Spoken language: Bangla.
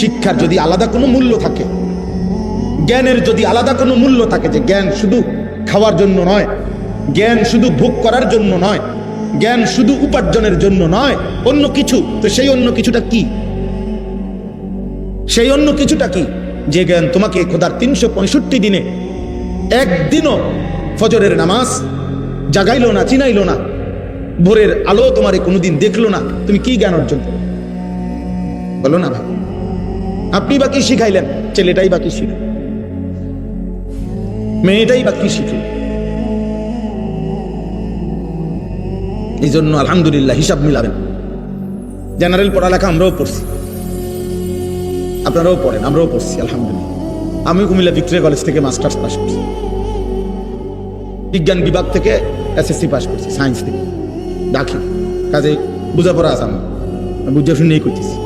শিক্ষার যদি আলাদা কোনো মূল্য থাকে, জ্ঞানের যদি আলাদা কোনো মূল্য থাকে, যে জ্ঞান শুধু খাওয়ার জন্য নয়, জ্ঞান শুধু ভোগ করার জন্য নয়, জ্ঞান শুধু উপার্জনের জন্য নয়, অন্য কিছু, তো সেই অন্য কিছুটা কি? সেই অন্য কিছুটা কি? যে জ্ঞান তোমাকে খোদার 365 দিনে একদিনও ফজরের নামাজ জাগাইলো না, চিনাইলো না, ভোরের আলো তোমারে কোনোদিন দেখলো না, তুমি কি জ্ঞান অর্জন করো? বলো না ভাই। আপনি বা কি শিখাইলেন? ছেলেটাই বা কি শিখল? মেয়েটাই বা কি শিখল? এই জন্য আলহামদুলিল্লাহ হিসাব মিলাবেন। জেনারেল পড়ালেখা আমরাও পড়ছি, আপনারাও পড়েন, আমরাও পড়ছি আলহামদুলিল্লাহ। আমি কুমিল্লা ভিক্টোরিয়া কলেজ থেকে মাস্টার্স পাস করছি, বিজ্ঞান বিভাগ থেকে এসএসসি পাস করছি, সায়েন্স থেকে দাখিল। কাজে বুঝাপড়া আছে, আমি বুঝে শুনেই করতেছি।